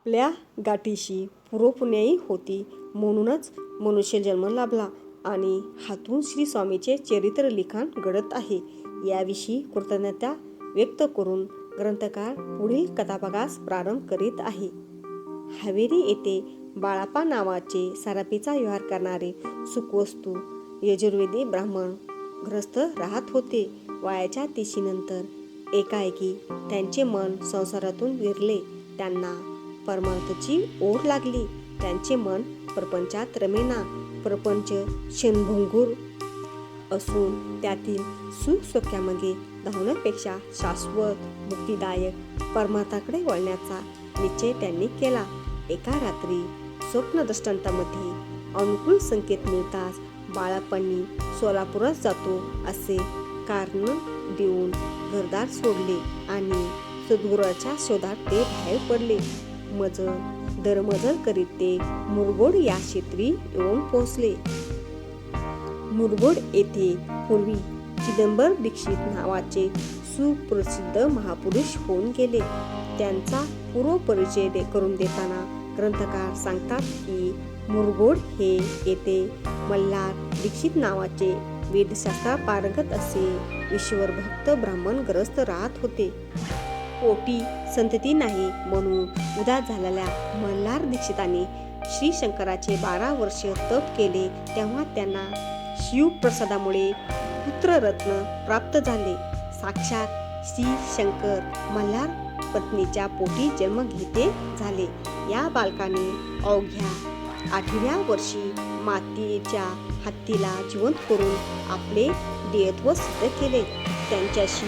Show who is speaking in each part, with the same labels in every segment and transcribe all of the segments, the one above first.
Speaker 1: आपल्या गाठीशी पूर्वपुण्याई होती, म्हणूनच मनुष्य जन्म लाभला आणि हातून श्री स्वामीचे चरित्र लिखाण घडत आहे, याविषयी कृतज्ञता व्यक्त करून ग्रंथकार पुढील कथाभागास प्रारंभ करीत आहे. हावेरी येथे बाळाप्पा नावाचे सराफीचा व्यवहार करणारे सुखवस्तू यजुर्वेदी ब्राह्मण गृहस्थ राहत होते. वयाच्या 30 नंतर एकाएकी त्यांचे मन संसारातून विरले. त्यांना परमार्थाची ओढ लागली. त्यांचे मन प्रपंचात रमेना. प्रपंच क्षणभंगूर असून त्यातील सुखसौख्यामागे धावण्यापेक्षा शाश्वत मुक्तिदायक परमार्थाकडे वळण्याचा निश्चय त्यांनी केला. एका रात्री स्वप्नदृष्टांतामध्ये अनुकूल संकेत मिळताच बाळाप्पांनी सोलापुरात जातो असे कारण देऊन घरदार सोडले आणि सद्गुरूच्या शोधात ते बाहेर पडले. दरमजल करीत ते मुरगोड या क्षेत्री येऊन पोहोचले. मुरगोड येथे पूर्वी चिदंबर दीक्षित नावाचे सुप्रसिद्ध महापुरुष होऊन गेले. त्यांचा पूर्वपरिचय करून देताना ग्रंथकार सांगतात की मुरगोड हे येथे मल्हार दीक्षित नावाचे वेदशास्त्रात पारंगत असे ईश्वरभक्त ब्राह्मण गृहस्थ राहत होते. पोटी संतती नाही म्हणून उदास झालेल्या मल्हार दीक्षितांनी श्री शंकराचे 12 वर्ष तप केले. तेव्हा त्यांना शिवप्रसादामुळे पुत्ररत्न प्राप्त झाले. साक्षात श्री शंकर मल्हार पत्नीच्या पोटी जन्म घेते झाले. या बालकाने अवघ्या 8व्या वर्षी मातीच्या हत्तीला जिवंत करून आपले देयत्व सिद्ध केले. त्यांच्याशी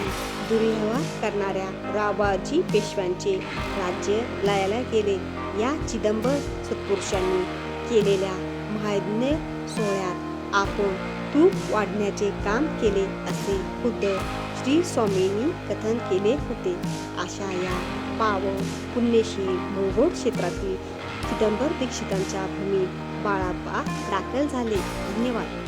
Speaker 1: दुर्व्यवहार करणाऱ्या रावबाजी पेशव्यांचे राज्य लयाला गेले. या चिदंबर सत्पुरुषांनी केलेल्या महायज्ञ सोहळ्यात आपण तूप वाढण्याचे काम केले असे खुद्द श्री स्वामींनी कथन केले होते. अशा या पावन पुण्यशील मुरगोड क्षेत्रातील चिदंबर दीक्षितांच्या भूमीत बाळाप्पा दाखल झाले. धन्यवाद.